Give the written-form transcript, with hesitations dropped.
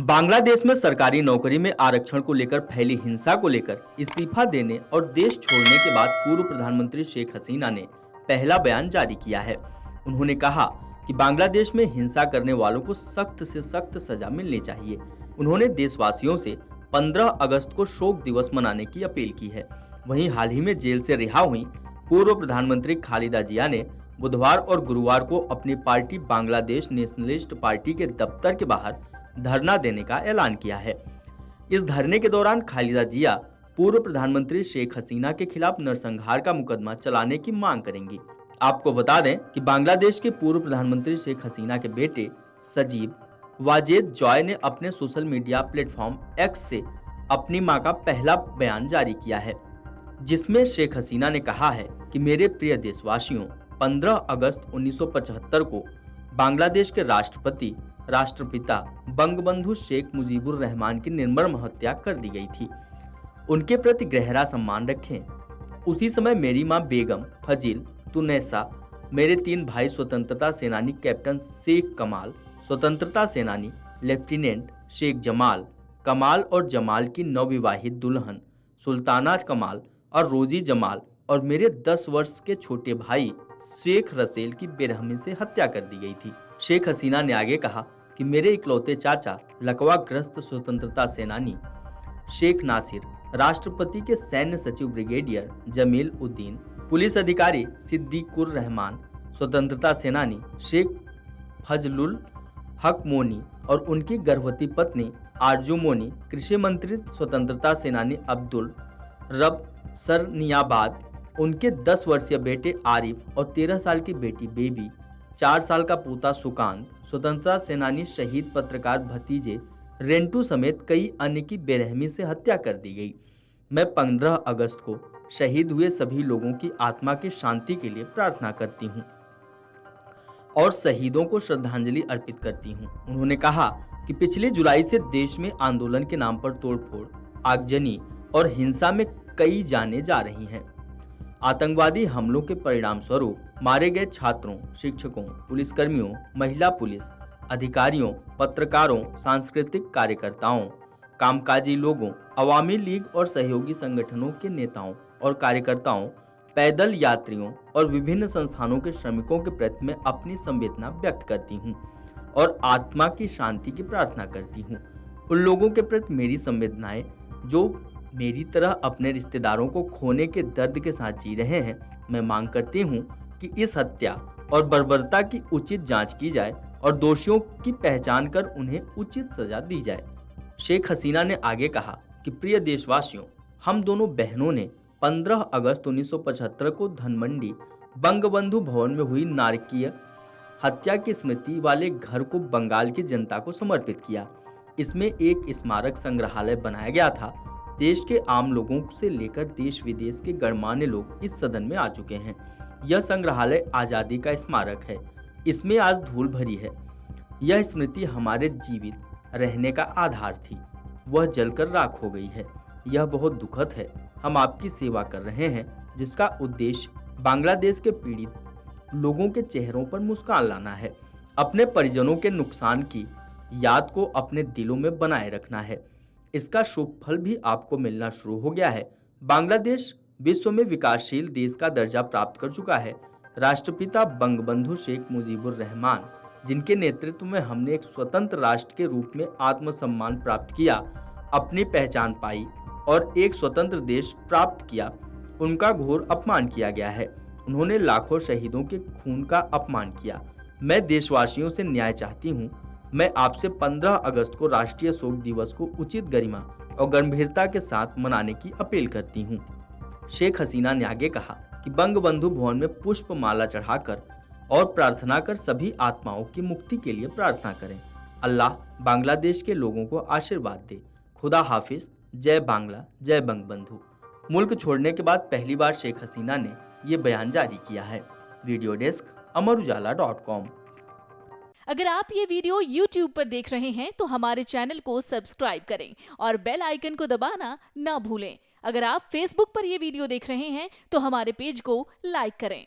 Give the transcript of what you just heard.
बांग्लादेश में सरकारी नौकरी में आरक्षण को लेकर फैली हिंसा को लेकर इस्तीफा देने और देश छोड़ने के बाद पूर्व प्रधानमंत्री शेख हसीना ने पहला बयान जारी किया है। उन्होंने कहा कि बांग्लादेश में हिंसा करने वालों को सख्त से सख्त सजा मिलनी चाहिए। उन्होंने देशवासियों से 15 अगस्त को शोक दिवस मनाने की अपील की है। वहीं हाल ही में जेल से रिहा हुई पूर्व प्रधानमंत्री खालिदा जिया ने बुधवार और गुरुवार को अपनी पार्टी बांग्लादेश नेशनलिस्ट पार्टी के दफ्तर के बाहर धरना देने का ऐलान किया है। इस धरने के दौरान खालिदा जिया पूर्व प्रधानमंत्री शेख हसीना के खिलाफ नरसंहार का मुकदमा चलाने की मांग करेंगी। आपको बता दें कि बांग्लादेश के पूर्व प्रधानमंत्री शेख हसीना के बेटे सजीब वाजेद जॉय ने अपने सोशल मीडिया प्लेटफॉर्म एक्स से अपनी मां का पहला बयान जारी किया है, जिसमें शेख हसीना ने कहा है कि मेरे प्रिय देशवासियों, 15 अगस्त 1975 को बांग्लादेश के राष्ट्रपति राष्ट्रपिता बंगबंधु शेख मुजीबुर रहमान की निर्मम हत्या कर दी गई थी। उनके प्रति गहरा सम्मान रखें। उसी समय मेरी मां बेगम फजील तुनैसा, मेरे 3 भाई स्वतंत्रता सेनानी कैप्टन शेख कमाल, स्वतंत्रता सेनानी लेफ्टिनेंट शेख जमाल कमाल और जमाल की नवविवाहित दुल्हन सुल्ताना कमाल और रोजी जमाल और मेरे 10 वर्ष के छोटे भाई शेख रसेल की बेरहमी से हत्या कर दी गई थी। शेख हसीना ने आगे कहा कि मेरे इकलौते चाचा लकवाग्रस्त स्वतंत्रता सेनानी शेख नासिर, राष्ट्रपति के सैन्य सचिव ब्रिगेडियर जमील उद्दीन, पुलिस अधिकारी सिद्दीकुर रहमान, स्वतंत्रता सेनानी शेख फजलुल हक मोनी और उनकी गर्भवती पत्नी आरजू मोनी, कृषि मंत्री स्वतंत्रता सेनानी अब्दुल रब सरनियाबाद, उनके 10 वर्षीय बेटे आरिफ और 13 साल की बेटी बेबी, 4 साल का पोता सुकांत, स्वतंत्रता सेनानी शहीद पत्रकार भतीजे रेंटू समेत कई अन्य की बेरहमी से हत्या कर दी गई। मैं 15 अगस्त को शहीद हुए सभी लोगों की आत्मा की शांति के लिए प्रार्थना करती हूं और शहीदों को श्रद्धांजलि अर्पित करती हूं। उन्होंने कहा कि पिछले जुलाई से देश में आंदोलन के नाम पर तोड़फोड़, आगजनी और हिंसा में कई जानें जा रही हैं। आतंकवादी हमलों के परिणाम स्वरूप मारे गए छात्रों, शिक्षकों, पुलिसकर्मियों, महिला पुलिस अधिकारियों, पत्रकारों, सांस्कृतिक कार्यकर्ताओं, कामकाजी लोगों, अवामी लीग और सहयोगी संगठनों के नेताओं और कार्यकर्ताओं, पैदल यात्रियों और विभिन्न संस्थानों के श्रमिकों के प्रति मैं अपनी संवेदना व्यक्त करती हूं और आत्मा की शांति की प्रार्थना करती हूं। उन लोगों के प्रति मेरी संवेदनाएं जो मेरी तरह अपने रिश्तेदारों को खोने के दर्द के साथ जी रहे हैं। मैं मांग करती हूं कि इस हत्या और बर्बरता की उचित जांच की जाए और दोषियों की पहचान कर उन्हें उचित सजा दी जाए। शेख हसीना ने आगे कहा कि प्रिय देशवासियों, हम दोनों बहनों ने 15 अगस्त 1975 को धनमंडी बंगबंधु भवन में हुई नारकीय हत्या की स्मृति वाले घर को बंगाल की जनता को समर्पित किया। इसमें एक स्मारक संग्रहालय बनाया गया था। देश के आम लोगों से लेकर देश विदेश के गणमान्य लोग इस सदन में आ चुके हैं। यह संग्रहालय आजादी का स्मारक है। इसमें आज धूल भरी है। यह स्मृति हमारे जीवित रहने का आधार थी, वह जलकर राख हो गई है। यह बहुत दुखद है। हम आपकी सेवा कर रहे हैं, जिसका उद्देश्य बांग्लादेश के पीड़ित लोगों के चेहरों पर मुस्कान लाना है। अपने परिजनों के नुकसान की याद को अपने दिलों में बनाए रखना है। इसका शुभ फल भी आपको मिलना शुरू हो गया है। बांग्लादेश विश्व में विकासशील देश का दर्जा प्राप्त कर चुका है। राष्ट्रपिता बंगबंधु शेख मुजीबुर रहमान, जिनके नेतृत्व में हमने एक स्वतंत्र राष्ट्र के रूप में आत्मसम्मान प्राप्त किया, अपनी पहचान पाई और एक स्वतंत्र देश प्राप्त किया, उनका घोर अपमान किया गया है। उन्होंने लाखों शहीदों के खून का अपमान किया। मैं देशवासियों से न्याय चाहती हूँ। मैं आपसे 15 अगस्त को राष्ट्रीय शोक दिवस को उचित गरिमा और गंभीरता के साथ मनाने की अपील करती हूँ। शेख हसीना ने आगे कहा कि बंगबंधु भवन में पुष्प माला चढ़ाकर और प्रार्थना कर सभी आत्माओं की मुक्ति के लिए प्रार्थना करें। अल्लाह बांग्लादेश के लोगों को आशीर्वाद दे। खुदा हाफिज। जय बांग्ला, जय बंगबंधु। मुल्क छोड़ने के बाद पहली बार शेख हसीना ने ये बयान जारी किया है। वीडियो डेस्क अमरउजाला.com। अगर आप ये वीडियो YouTube पर देख रहे हैं तो हमारे चैनल को सब्सक्राइब करें और बेल आइकन को दबाना ना भूलें। अगर आप Facebook पर ये वीडियो देख रहे हैं तो हमारे पेज को लाइक करें।